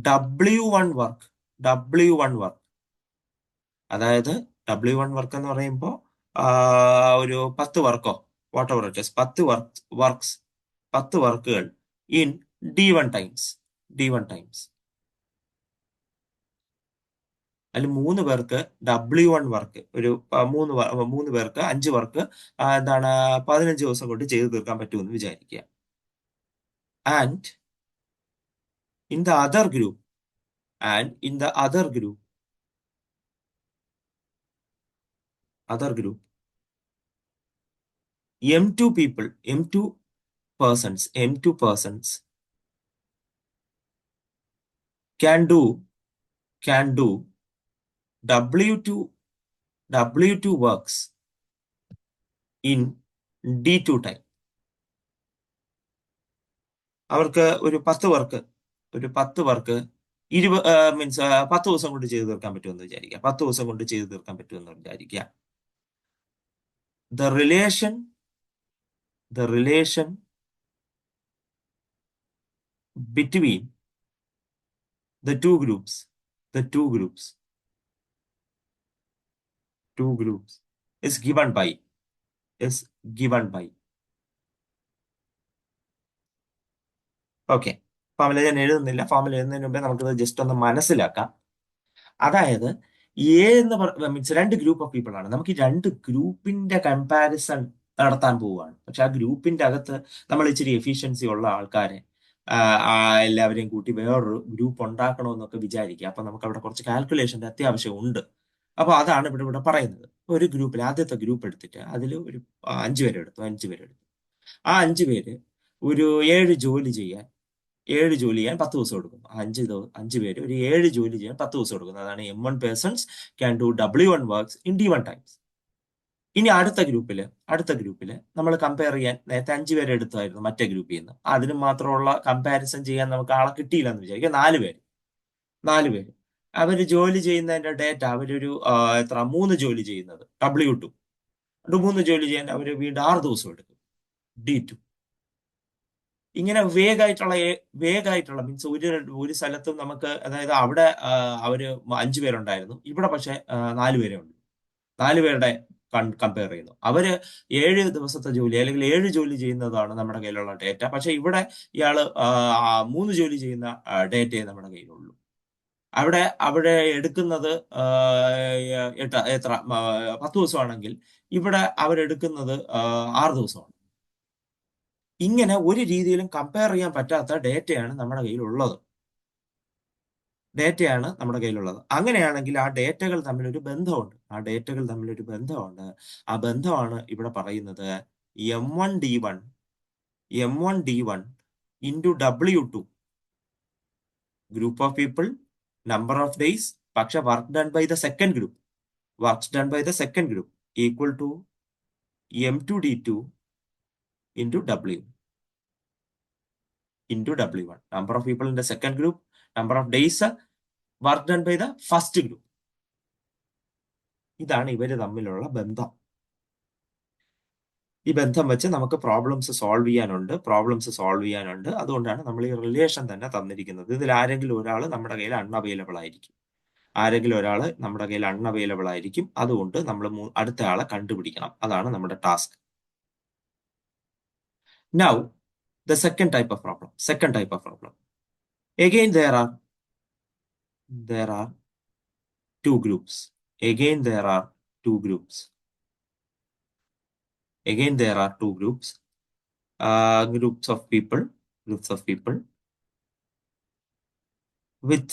W1 work. W1 work. അതായത് W1 വർക്ക് എന്ന് പറയുമ്പോൾ ഒരു 10 വർക്കോ വാട്ട് എവർ ഇറ്റ് ഈസ്, 10 വർക്കുകൾ in D1 times. D1 times. അതിൽ 3 പേർക്ക് W1 വർക്ക്, ഒരു 3 പേർക്ക് 5 വർക്ക് എന്താണ് 15 ദിവസം കൊണ്ട് ചെയ്തു തീർക്കാൻ പറ്റുമെന്ന് വിചാരിക്കുക. And in the other group. other group, M2 people, M2 persons can do W2 works in D2 time. അവർക്ക് ഒരു 10 വർക്ക് 10 ദിവസം കൊണ്ട് ചെയ്തു തീർക്കാൻ പറ്റുമെന്ന് വിചാരിക്കുക. 10 ദിവസം കൊണ്ട് ചെയ്തു തീർക്കാൻ പറ്റുമെന്ന് വിചാരിക്കുക. The relation between the two groups is given by okay. Formula ഞാൻ എഴുതുന്നില്ല. ഫോർമുല എഴുതുന്നതിന് മുമ്പേ നമുക്കിത് ജസ്റ്റ് ഒന്ന് മനസ്സിലാക്കാം. അതായത് മീൻസ് രണ്ട് ഗ്രൂപ്പ് ഓഫ് പീപ്പിൾ ആണ്. നമുക്ക് ഈ രണ്ട് ഗ്രൂപ്പിന്റെ കമ്പാരിസൺ നടത്താൻ പോവുകയാണ്. പക്ഷെ ആ ഗ്രൂപ്പിന്റെ അകത്ത് നമ്മൾ ഇച്ചിരി എഫിഷ്യൻസി ഉള്ള ആൾക്കാരെ എല്ലാവരെയും കൂട്ടി വേറൊരു ഗ്രൂപ്പ് ഉണ്ടാക്കണമെന്നൊക്കെ വിചാരിക്കുക. അപ്പൊ നമുക്ക് അവിടെ കുറച്ച് കാൽക്കുലേഷന്റെ അത്യാവശ്യം ഉണ്ട്. അപ്പൊ അതാണ് ഇവിടെ പറയുന്നത്. ഒരു ഗ്രൂപ്പിൽ ആദ്യത്തെ ഗ്രൂപ്പ് എടുത്തിട്ട് അതിൽ ഒരു 5 പേരെടുത്തു. ആ 5 പേര് ഒരു 7 ജോലി ചെയ്യാൻ 10 ദിവസം എടുക്കുന്നു. 5 പേര് ഒരു 7 ജോലി ചെയ്യാൻ 10 ദിവസം എടുക്കുന്നു. അതാണ് M1 persons can do W1 works in D1 times. ഇനി അടുത്ത ഗ്രൂപ്പില് നമ്മൾ കമ്പയർ ചെയ്യാൻ നേരത്തെ 5 പേരെ എടുത്തായിരുന്നു മറ്റേ ഗ്രൂപ്പിൽ നിന്ന്. അതിന് മാത്രമുള്ള കമ്പാരിസൺ ചെയ്യാൻ നമുക്ക് ആളെ കിട്ടിയില്ല എന്ന് വിചാരിക്കുക. 4 പേര് അവര് ജോലി ചെയ്യുന്നതിന്റെ ഡേറ്റ അവരൊരു 3 ജോലി ചെയ്യുന്നത് W2. 3 ജോലി ചെയ്യാൻ അവര് വീണ്ടും 6 ദിവസം എടുക്കും D2. ഇങ്ങനെ വേഗമായിട്ടുള്ള മീൻസ് ഒരു സ്ഥലത്തും നമുക്ക്, അതായത് അവിടെ അവര് 5 പേരുണ്ടായിരുന്നു, ഇവിടെ പക്ഷെ 4 പേരേ ഉണ്ട്. 4 പേരുടെ കമ്പയർ ചെയ്യുന്നു. അവര് 7 ദിവസത്തെ ജോലി അല്ലെങ്കിൽ 7 ജോലി ചെയ്യുന്നതാണ് നമ്മുടെ കയ്യിലുള്ള ഡേറ്റ. പക്ഷെ ഇവിടെ ഇയാള് 3 ജോലി ചെയ്യുന്ന ഡേറ്റയെ നമ്മുടെ കയ്യിലുള്ളൂ. അവിടെ എടുക്കുന്നത് 10 ദിവസമാണെങ്കിൽ ഇവിടെ അവരെടുക്കുന്നത് 6 ദിവസമാണ്. ഇങ്ങനെ ഒരു രീതിയിലും കമ്പയർ ചെയ്യാൻ പറ്റാത്ത ഡേറ്റയാണ് നമ്മുടെ കയ്യിലുള്ളത്. അങ്ങനെയാണെങ്കിൽ ആ ഡേറ്റകൾ തമ്മിലൊരു ബന്ധമുണ്ട്. ആ ബന്ധമാണ് ഇവിടെ പറയുന്നത് M1D1 into W2. Group of people, number of days, പക്ഷെ work done by the second group equal to M2D2 into W1. Number of people in the second group, number of days, work done by the first group. ഇതാണ് ഇവര് തമ്മിലുള്ള ബന്ധം. ഈ ബന്ധം വെച്ച് നമുക്ക് problems solve ചെയ്യാനുണ്ട്. അതുകൊണ്ടാണ് നമ്മൾ ഈ റിലേഷൻ തന്നെ തന്നിരിക്കുന്നത്. ഇതിൽ ആരെങ്കിലും ഒരാൾ നമ്മുടെ കയ്യിൽ അൺഅവൈലബിൾ ആയിരിക്കും. അതുകൊണ്ട് നമ്മൾ അടുത്ത ആളെ കണ്ടുപിടിക്കണം. അതാണ് നമ്മുടെ task. Now, the second type of problem. Again, there are two groups. Groups of people with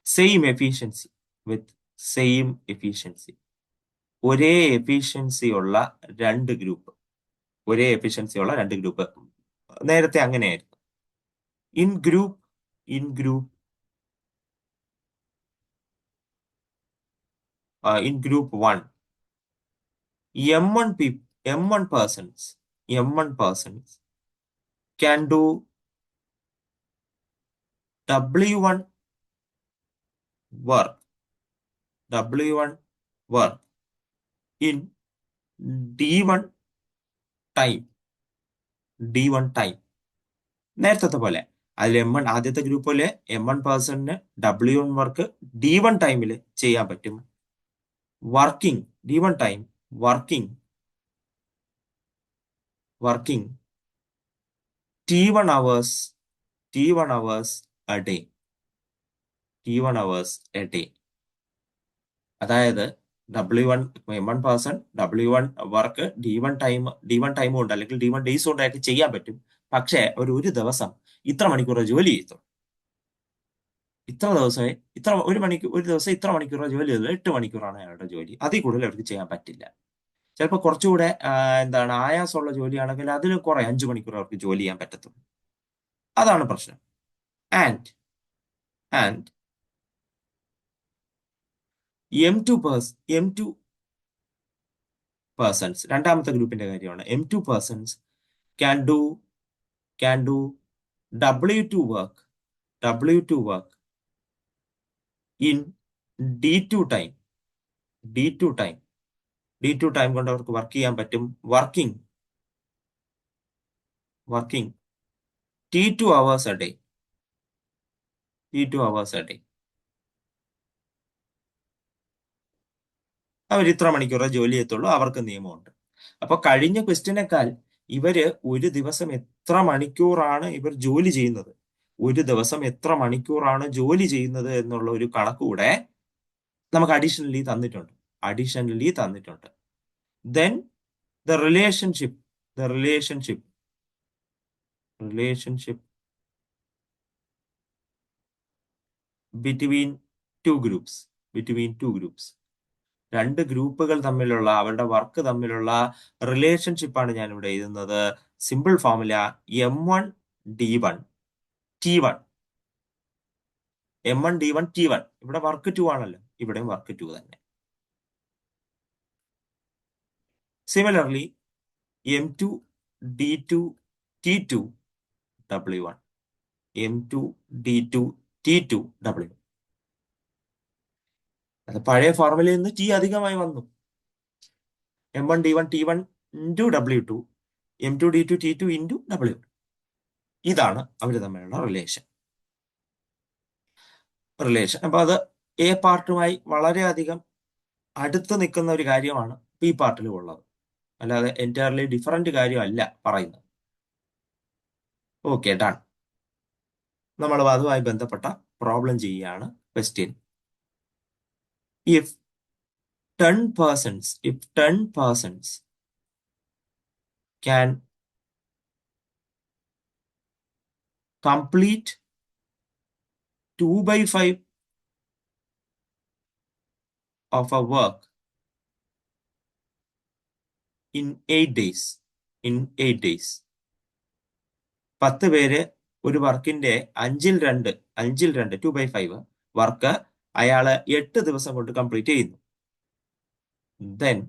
same efficiency. With same efficiency. ഒരേ എഫിഷ്യൻസി ഉള്ള രണ്ട് ഗ്രൂപ്പ്. ഒരേ എഫിഷ്യൻസി ഉള്ള രണ്ട് ഗ്രൂപ്പ്. നേരത്തെ അങ്ങനെയായിരുന്നു. In group in group in group 1, M1 people, M1 persons, M1 persons can do W1 work, W1 work in D1 time, D1 time. നേരത്തെ പോലെ അതിൽ M1 ആദ്യത്തെ ഗ്രൂപ്പില് M1 പേഴ്സണിന് W1 വർക്ക് D1 ടൈമിൽ ചെയ്യാൻ പറ്റും. Working D1 time working T1 hours a day. T1 hours a day. അതായത് W1 M1 person W1 work D1 time കൊണ്ട് അല്ലെങ്കിൽ D1 ഡേയ്സ് കൊണ്ടായിട്ട് ചെയ്യാൻ പറ്റും. പക്ഷേ ഒരു ദിവസം ഇത്ര മണിക്കൂർ ജോലി ചെയ്തു, ഇത്ര ദിവസം ഒരു ദിവസം ഇത്ര മണിക്കൂർ ജോലി ചെയ്തത് 8 മണിക്കൂറാണ് അയാളുടെ ജോലി. അതിൽ കൂടുതൽ അവർക്ക് ചെയ്യാൻ പറ്റില്ല. ചിലപ്പോൾ കുറച്ചുകൂടെ ആയാസമുള്ള ജോലിയാണെങ്കിൽ അതിൽ കുറെ 5 മണിക്കൂർ അവർക്ക് ജോലി ചെയ്യാൻ പറ്റത്തുള്ളൂ. അതാണ് പ്രശ്നം. ആൻഡ് M2 persons, രണ്ടാമത്തെ ഗ്രൂപ്പിന്റെ കാര്യമാണ്. M2 persons can do W2 work in D2 time. D2 time കൊണ്ട് അവർക്ക് വർക്ക് ചെയ്യാൻ പറ്റും. Working T2 hours a day. അവർ ഇത്ര മണിക്കൂറേ ജോലി ചെയ്യത്തുള്ളൂ. അവർക്ക് നിയമമുണ്ട്. അപ്പൊ കഴിഞ്ഞ ക്വസ്റ്റ്യനേക്കാൾ ഇവര് ഒരു ദിവസം എത്ര മണിക്കൂറാണ് ഇവർ ജോലി ചെയ്യുന്നത്, എന്നുള്ള ഒരു കണക്കൂടെ നമുക്ക് അഡീഷണലി തന്നിട്ടുണ്ട്. Then the relationship between two groups. രണ്ട് ഗ്രൂപ്പുകൾ തമ്മിലുള്ള അവരുടെ വർക്ക് തമ്മിലുള്ള റിലേഷൻഷിപ്പാണ് ഞാൻ ഇവിടെ എഴുതുന്നത്. Simple formula M1 D1 T1. M1 D1 T1. ഇവിടെ വർക്ക് 2 ആണല്ലോ, ഇവിടെയും വർക്ക് 2 തന്നെ. Similarly M2 D2 T2 W1. M2 D2 T2 W1. അത് പഴയ ഫോർമുലയിൽ നിന്ന് T അധികമായി വന്നു. M1 D1 T1 into W2, M2 D2 T2 into W2. ഇതാണ് അവർ തമ്മിലുള്ള റിലേഷൻ. അപ്പൊ അത് എ പാർട്ടുമായി വളരെയധികം അടുത്ത് നിൽക്കുന്ന ഒരു കാര്യമാണ് പി പാർട്ടിലും ഉള്ളത്. അല്ലാതെ എൻറ്റയർലി ഡിഫറൻറ്റ് കാര്യമല്ല പറയുന്നത്. Okay, done. നമ്മൾ അതുമായി ബന്ധപ്പെട്ട പ്രോബ്ലം ചെയ്യുകയാണ്. Question: if 10 persons can complete 2/5 of a work in 8 days. 10 പേര് ഒരു വർക്കിന്റെ 5/2 2/5 വർക്ക് അയാള് 8 ദിവസം കൊണ്ട് കംപ്ലീറ്റ് ചെയ്യുന്നു. then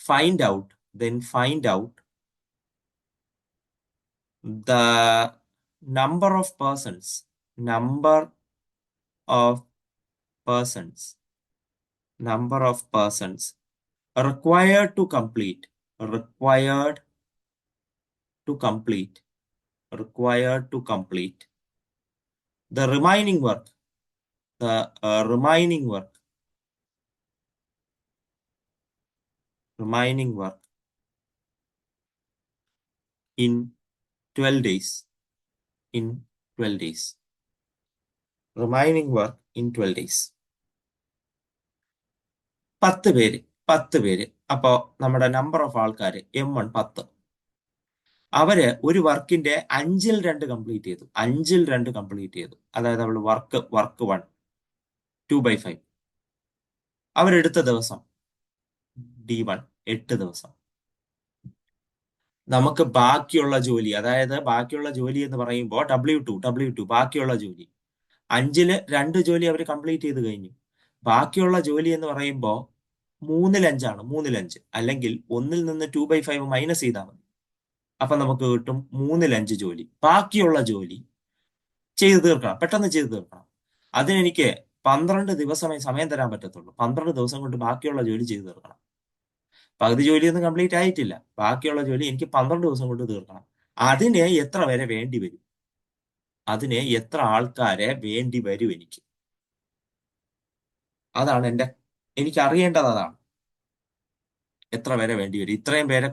find out the number of persons required to complete the remaining work in 12 days. Remaining work in 12 days. 10 പേര്. അപ്പോ നമ്മുടെ നമ്പർ ഓഫ് ആൾക്കാർ M1 10. അവര് ഒരു വർക്കിന്റെ 5/2 കംപ്ലീറ്റ് ചെയ്തു. അതായത് അവള് വർക്ക് 1. 2/5. അവരെടുത്ത ദിവസം D1 8 ദിവസം. നമുക്ക് ബാക്കിയുള്ള ജോലി, അതായത് ബാക്കിയുള്ള ജോലി എന്ന് പറയുമ്പോൾ W2 ബാക്കിയുള്ള ജോലി 5-ല് 2 ജോലി അവർ കംപ്ലീറ്റ് ചെയ്ത് കഴിഞ്ഞു. ബാക്കിയുള്ള ജോലി എന്ന് പറയുമ്പോൾ 3-ൽ 5 ആണ്. 3-ൽ 5 അല്ലെങ്കിൽ 1-ൽ നിന്ന് 2/5 മൈനസ് ചെയ്താൽ മതി. അപ്പൊ നമുക്ക് കിട്ടും 3-ൽ 5 ജോലി. ബാക്കിയുള്ള ജോലി ചെയ്തു തീർക്കണം, പെട്ടെന്ന് ചെയ്തു തീർക്കണം. അതിനെനിക്ക് 12 ദിവസമേ സമയം തരാൻ പറ്റത്തുള്ളൂ. 12 ദിവസം കൊണ്ട് ബാക്കിയുള്ള ജോലി ചെയ്തു തീർക്കണം. പകുതി ജോലിയൊന്നും കംപ്ലീറ്റ് ആയിട്ടില്ല. ബാക്കിയുള്ള ജോലി എനിക്ക് 12 ദിവസം കൊണ്ട് തീർക്കണം. അതിന് എത്ര വരെ വേണ്ടി വരും? അതിന് എത്ര ആൾക്കാരെ വേണ്ടി വരും എനിക്ക്? അതാണ് എനിക്ക് അറിയേണ്ടത്. അതാണ് എത്ര പേരെ വേണ്ടി വരും. ഇത്രയും പേരെ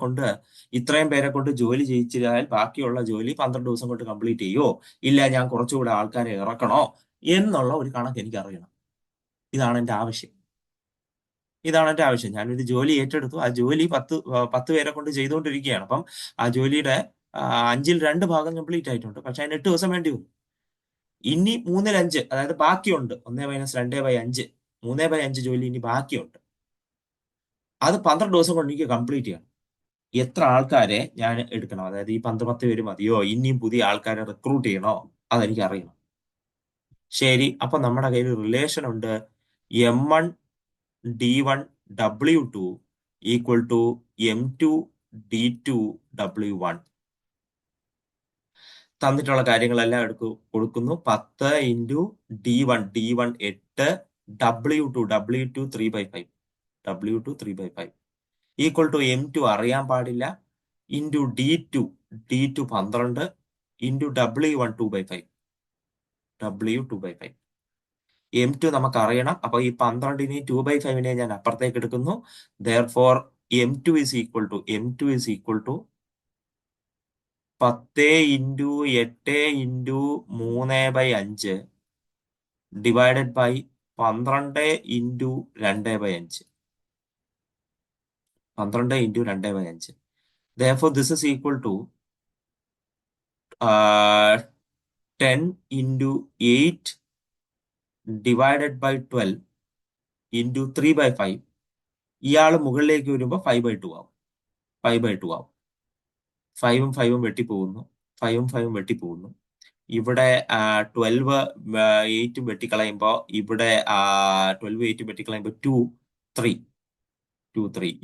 കൊണ്ട് ജോലി ചെയ്യിച്ചാൽ ബാക്കിയുള്ള ജോലി 12 ദിവസം കൊണ്ട് കംപ്ലീറ്റ് ചെയ്യോ, ഇല്ല ഞാൻ കുറച്ചുകൂടെ ആൾക്കാരെ ഇറക്കണോ എന്നുള്ള ഒരു കണക്ക് എനിക്ക് അറിയണം. ഇതാണ് എന്റെ ആവശ്യം. ഞാനൊരു ജോലി ഏറ്റെടുത്തു. ആ ജോലി 10 പേരെ കൊണ്ട് ചെയ്തുകൊണ്ടിരിക്കുകയാണ്. അപ്പം ആ ജോലിയുടെ 5-ൽ 2 ഭാഗം കംപ്ലീറ്റ് ആയിട്ടുണ്ട്. പക്ഷെ അതിന് 8 ദിവസം വേണ്ടി വന്നു. ഇനി 3-ൽ 5, അതായത് ബാക്കിയുണ്ട്. 1-2/5, 3/5 ജോലി ഇനി ബാക്കിയുണ്ട്. അത് 12 ദിവസം കൊണ്ട് എനിക്ക് കംപ്ലീറ്റ് ചെയ്യണം. എത്ര ആൾക്കാരെ ഞാൻ എടുക്കണം? അതായത് ഈ 10 പേര് മതിയോ, ഇനിയും പുതിയ ആൾക്കാരെ റിക്രൂട്ട് ചെയ്യണോ? അതെനിക്ക് അറിയണം. ശരി, അപ്പൊ നമ്മുടെ കയ്യിൽ റിലേഷൻ ഉണ്ട്. M1 D1 W2 equal to M2 D2 W1. തന്നിട്ടുള്ള കാര്യങ്ങളെല്ലാം കൊടുക്കുന്നു. 10 into D1 8, W2 3/5 equal to M2 അറിയാൻ പാടില്ല, into D2 12 into W1 2/5. M2 നമുക്ക് അറിയണം. അപ്പൊ ഈ 12-നെയും 2/5-നെയും ഞാൻ അപ്പുറത്തേക്ക് എടുക്കുന്നു. Therefore M2 is equal to 10 into 8 into 3/5 divided by 12 into 2/5. 12 into 2/5. Therefore this is equal to 10 into 8 divided by 12 into 3/5. ഇയാൾ മുകളിലേക്ക് വരുമ്പോൾ 5/2 ആവും. 5ഉം 5ഉം വെട്ടിപ്പോകുന്നു. 5ഉം 5ഉം വെട്ടിപ്പോകുന്നു. ഇവിടെ 12 8ഉം വെട്ടിക്കളയുമ്പോൾ ഇവിടെ 12 8ഉം വെട്ടിക്കളയുമ്പോൾ 2 3.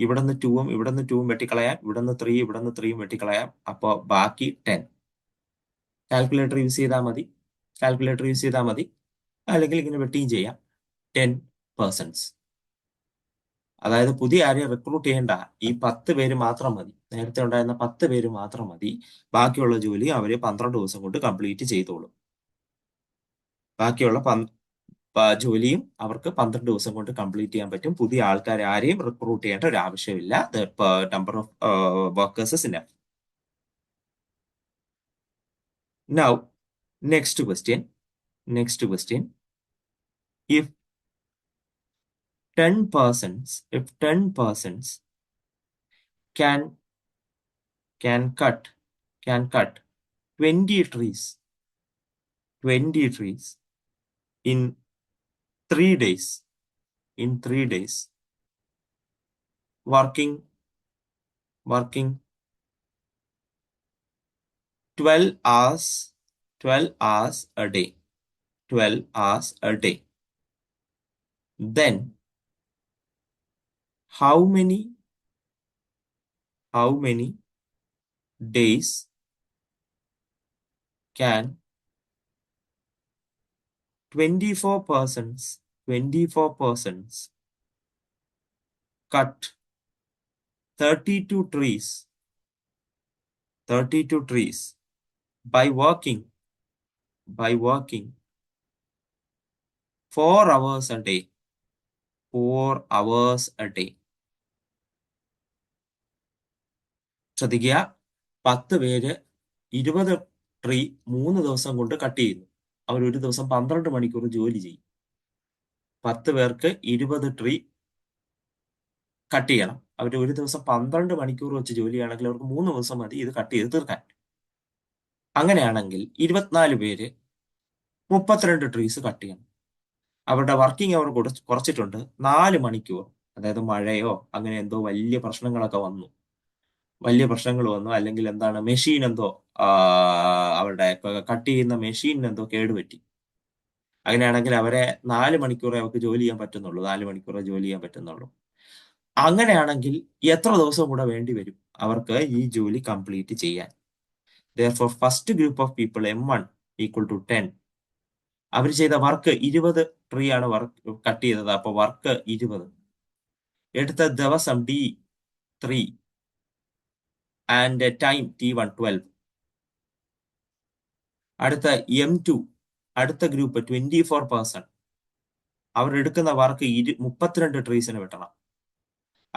ഇവിടെ നിന്ന് 2ഉം ഇവിടെ നിന്ന് 2ഉം വെട്ടിക്കളയാം. ഇവിടെ നിന്ന് 3, ഇവിടെ നിന്ന് 3ഉം വെട്ടിക്കളയാം. അപ്പോൾ ബാക്കി 10. കാൽക്കുലേറ്റർ യൂസ് ചെയ്താൽ മതി, അല്ലെങ്കിൽ ഇങ്ങനെ വെട്ടിയും ചെയ്യാം. 10%. അതായത് പുതിയ ആരെയും റിക്രൂട്ട് ചെയ്യേണ്ട. ഈ 10 പേര് മാത്രം മതി. നേരത്തെ ഉണ്ടായിരുന്ന 10 പേര് മാത്രം മതി. ബാക്കിയുള്ള ജോലി അവര് 12 ദിവസം കൊണ്ട് കംപ്ലീറ്റ് ചെയ്തോളും. ബാക്കിയുള്ള ജോലിയും അവർക്ക് 12 ദിവസം കൊണ്ട് കംപ്ലീറ്റ് ചെയ്യാൻ പറ്റും. പുതിയ ആൾക്കാരെ ആരെയും റിക്രൂട്ട് ചെയ്യേണ്ട ഒരു ആവശ്യമില്ല. Number of workers is enough. Now, next question. If 10 persons can cut 20 trees in 3 days, working 12 hours a day, then how many days can 24 persons cut 32 trees by working 4 hours a day? ശ്രദ്ധിക്കുക, 10 പേര് 20 tree 3 ദിവസം കൊണ്ട് cut ചെയ്യുന്നു. അവർ ഒരു ദിവസം 12 മണിക്കൂർ ജോലി ചെയ്യും. 10 പേർക്ക് 20 ട്രീ കട്ട് ചെയ്യണം. അവർ ഒരു ദിവസം 12 മണിക്കൂർ വെച്ച് ജോലിയാണെങ്കിൽ അവർക്ക് 3 ദിവസം മതി ഇത് കട്ട് ചെയ്ത് തീർക്കാൻ. അങ്ങനെയാണെങ്കിൽ 24 പേര് 32 ട്രീസ് കട്ട് ചെയ്യണം. അവരുടെ വർക്കിംഗ് അവർ കുറച്ചിട്ടുണ്ട് 4 മണിക്കൂർ. അതായത് മഴയോ അങ്ങനെ എന്തോ വലിയ പ്രശ്നങ്ങളൊക്കെ വന്നു, വലിയ പ്രശ്നങ്ങൾ വന്നു, അല്ലെങ്കിൽ എന്താണ് മെഷീൻ എന്തോ അവരുടെ കട്ട് ചെയ്യുന്ന മെഷീനിന് എന്തോ കേടുപറ്റി. അങ്ങനെയാണെങ്കിൽ അവരെ 4 മണിക്കൂറേ അവർക്ക് ജോലി ചെയ്യാൻ പറ്റുന്നുള്ളൂ, 4 മണിക്കൂറേ ജോലി ചെയ്യാൻ പറ്റുന്നുള്ളൂ. അങ്ങനെയാണെങ്കിൽ എത്ര ദിവസം കൂടെ വേണ്ടി വരും അവർക്ക് ഈ ജോലി കംപ്ലീറ്റ് ചെയ്യാൻ? Therefore, first group of people M1 = 10. അവർ ചെയ്ത വർക്ക് 20 ട്രീ ആണ് വർക്ക് കട്ട് ചെയ്തത്. അപ്പൊ വർക്ക് 20. എടുത്ത ദിവസം D3 ആൻഡ് ടൈം T1 12. അടുത്ത M2, അടുത്ത ഗ്രൂപ്പ് 24 അവരെടുക്കുന്ന വർക്ക് 32 ട്രീസിന് വെട്ടണം.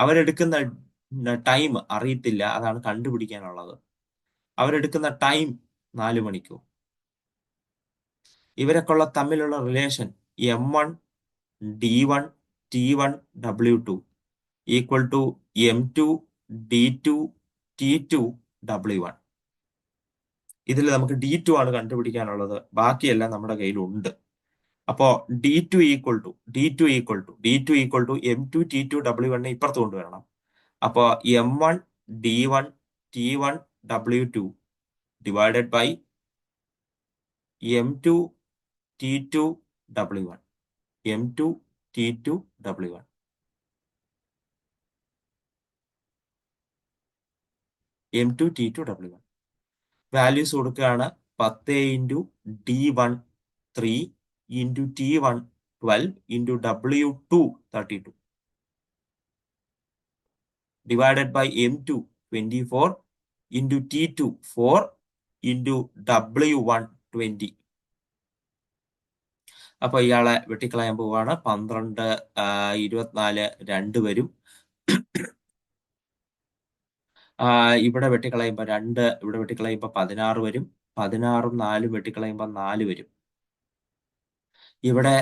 അവരെടുക്കുന്ന ടൈം അറിയത്തില്ല, അതാണ് കണ്ടുപിടിക്കാനുള്ളത്. അവരെടുക്കുന്ന ടൈം 4 മണിക്കൂർ. ഇവരൊക്കെ തമ്മിലുള്ള relation M1 D1 T1 W2 = M2 D2 T2 W1. ഇതിൽ നമുക്ക് D2 ആണ് കണ്ടുപിടിക്കാനുള്ളത്, ബാക്കിയെല്ലാം നമ്മുടെ കയ്യിലുണ്ട്. അപ്പോ D2 M2 T2 W1 ഇപ്പുറത്ത് കൊണ്ടുവരണം. അപ്പോ M1 D1 T1 W2 divided by M2 T2 W1. M2 T2 W1. M2 T2 W1 values കൊടുക്കുകയാണ്. 10 × D1 3 × T1 12 × W2 32 divided by M2 24 × T2 4 × W1 20. അപ്പൊ ഇയാളെ വെട്ടിക്കളയാൻ പോവാണ്. 12 24 2 വരും. ഇവിടെ വെട്ടിക്കളയുമ്പോൾ 2, ഇവിടെ വെട്ടിക്കളയുമ്പോൾ 16 വരും. 16ഉം 4ഉം വെട്ടിക്കളയുമ്പോൾ 4 വരും. ഇവിടെ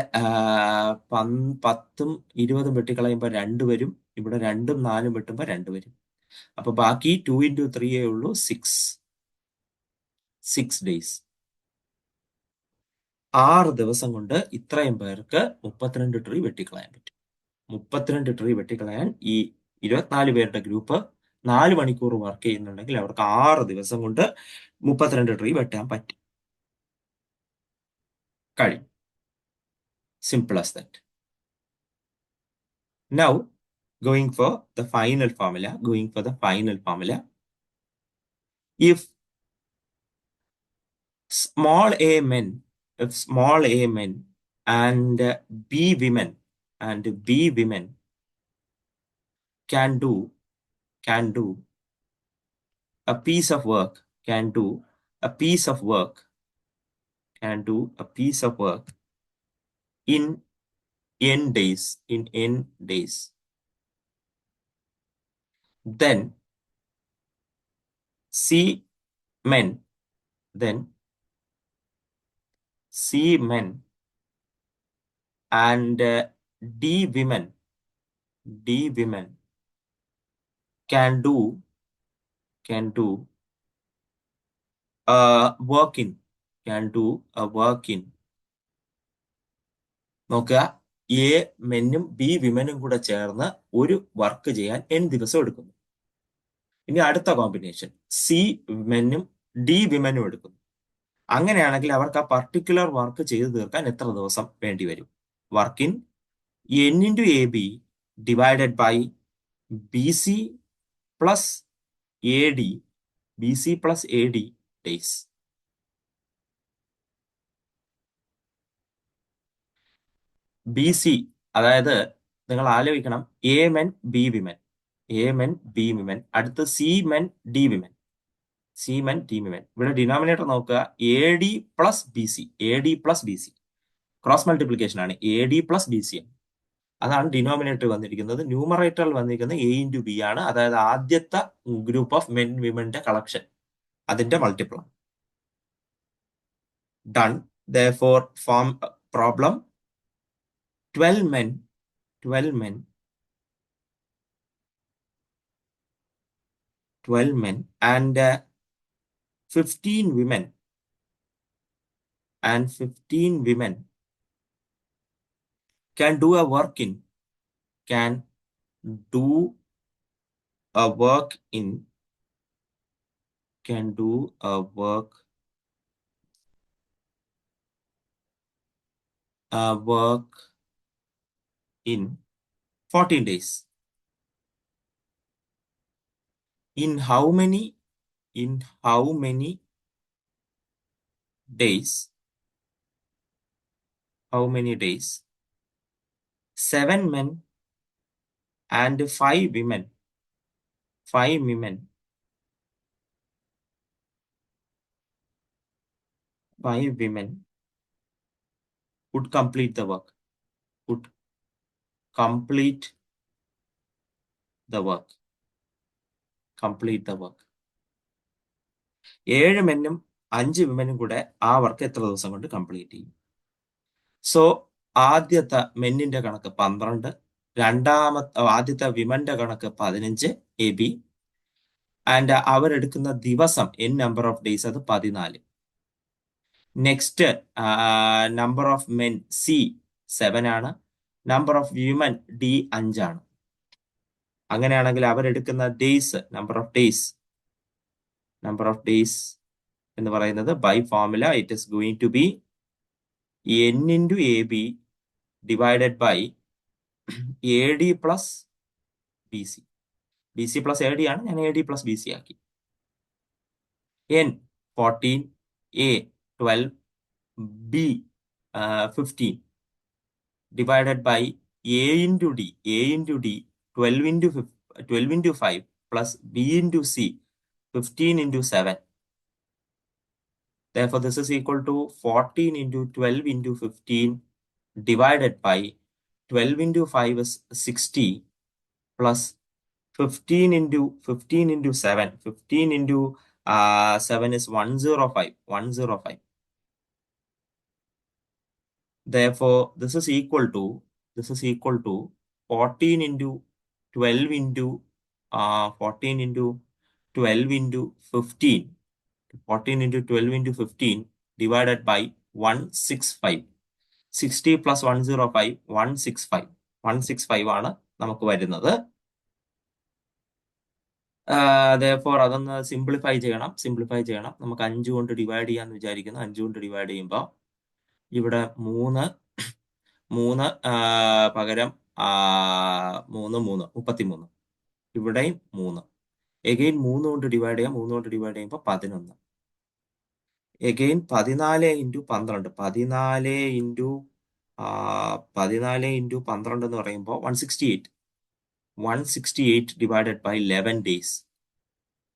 10ഉം 20ഉം വെട്ടിക്കളയുമ്പോൾ 2 വരും. ഇവിടെ 2ഉം 4ഉം വെട്ടുമ്പോൾ 2 വരും. അപ്പൊ ബാക്കി 2 × 3 ഉള്ളൂ, 6 ഡേയ്സ്. 6 ദിവസം കൊണ്ട് ഇത്രയും പേർക്ക് 32 ട്രീ വെട്ടിക്കളയാൻ പറ്റും. 32 ട്രീ വെട്ടിക്കളയാൻ ഈ 24 പേരുടെ ഗ്രൂപ്പ് 4 മണിക്കൂർ വർക്ക് ചെയ്യുന്നുണ്ടെങ്കിൽ അവർക്ക് 6 ദിവസം കൊണ്ട് 32 ട്രീ വെട്ടാൻ പറ്റും. കഴിയും. Simple as that. Now, going for the final formula. If small a men and B women can do a piece of work in n days, then C men and D women can do a work in നോക്കുക, A മെന്നും B വിമനും കൂടെ ചേർന്ന് ഒരു work ചെയ്യാൻ n ദിവസം എടുക്കുന്നു. ഇനി അടുത്ത കോമ്പിനേഷൻ സി മെന്നും ഡി വിമനും എടുക്കുന്നു. അങ്ങനെയാണെങ്കിൽ അവർക്ക് ആ പർട്ടിക്കുലർ വർക്ക് ചെയ്തു തീർക്കാൻ എത്ര ദിവസം വേണ്ടി വരും? Work in n × AB divided by BC plus AD days. BC, അതായത് നിങ്ങൾ ആലോചിക്കണം, എ മെൻ ബി വിമൻ, അടുത്ത് സി മെൻ ഡി വിമൻ. ഇവിടെ ഡിനോമിനേറ്റർ നോക്കുക, AD plus BC. Cross multiplication ആണ്, AD പ്ലസ് BC. അതാണ് ഡിനോമിനേറ്റർ വന്നിരിക്കുന്നത്. ന്യൂമറേറ്ററിൽ വന്നിരിക്കുന്നത് A × B ആണ്. അതായത് ആദ്യത്തെ ഗ്രൂപ്പ് ഓഫ് മെൻ വിമന്റെ കളക്ഷൻ, അതിന്റെ multiple. Done. Therefore, form problem 12 men and 15 women can do a work in can do a work in can do a work in 14 days. In how many days? How many days? 7 men and 5 women. 5 women. 5 women would complete the work. Would complete the work. Complete the work. 7 മെന്നും 5 വിമനും കൂടെ ആ work എത്ര ദിവസം കൊണ്ട് complete ചെയ്യും? So ആദ്യത്തെ മെന്നിന്റെ കണക്ക് 12, ആദ്യത്തെ വിമന്റെ കണക്ക് 15 AB, ആൻഡ് അവരെടുക്കുന്ന ദിവസം n നമ്പർ ഓഫ് ഡേയ്സ് അത് 14. Next number of men C 7 ആണ്. നമ്പർ ഓഫ് വിമൻ D 5 ആണ്. അങ്ങനെയാണെങ്കിൽ അവരെടുക്കുന്ന ഡേയ്സ് നമ്പർ ഓഫ് ഡേയ്സ് എന്ന് പറയുന്നത് by formula it is going to be n into AB divided by AD plus BC. BC plus AD ആണ്, ഞാൻ AD plus BC ആക്കി. N 14, A 12, B 15 divided by A into D. A into D 12 into 5 plus B into C 15 into 7. Therefore, this is equal to 14 into 12 into 15 divided by 12 into 5 is 60 plus 15 into 7. 15 into 7 is 105. 105. Therefore, this is equal to 14 into 12 into 14 into 12 into 15. 14 into 12 into 15 divided by 165. 60 plus 105, 165. 165 ആണ് നമുക്ക് വരുന്നത്. Therefore, അതൊന്ന് simplify ചെയ്യണം. നമുക്ക് 5 കൊണ്ട് divide ചെയ്യാന്ന് വിചാരിക്കുന്നു. 5 കൊണ്ട് ഡിവൈഡ് ചെയ്യുമ്പോൾ ഇവിടെ 3 പകരം 3 33. ഇവിടെയും 3. എഗെയിൻ 3 കൊണ്ട് ഡിവൈഡ് ചെയ്യുമ്പോൾ 11. Again 14 into 12. 14 ഇൻറ്റു 12 എന്ന് പറയുമ്പോൾ 168. 168 divided by 11 days.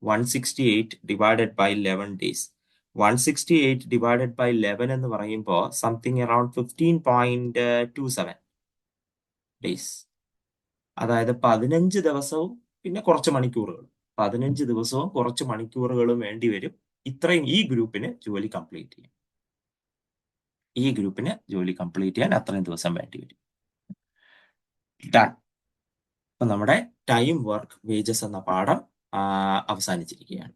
168 divided by 11 days. 168 divided by 11 എന്ന് പറയുമ്പോൾ സംതിങ് അറൌണ്ട് 15.27 ഡേയ്സ്. അതായത് 15 ദിവസവും പിന്നെ കുറച്ച് മണിക്കൂറുകൾ. 15 ദിവസവും കുറച്ച് മണിക്കൂറുകളും വേണ്ടി വരും ഇത്രയും ഈ ഗ്രൂപ്പിന് ജോലി കംപ്ലീറ്റ് ചെയ്യാൻ. അത്രയും ദിവസം വേണ്ടി വരും. ഡൺ. അപ്പൊ നമ്മുടെ ടൈം വർക്ക് വേജസ് എന്ന പാഠം അവസാനിച്ചിരിക്കുകയാണ്.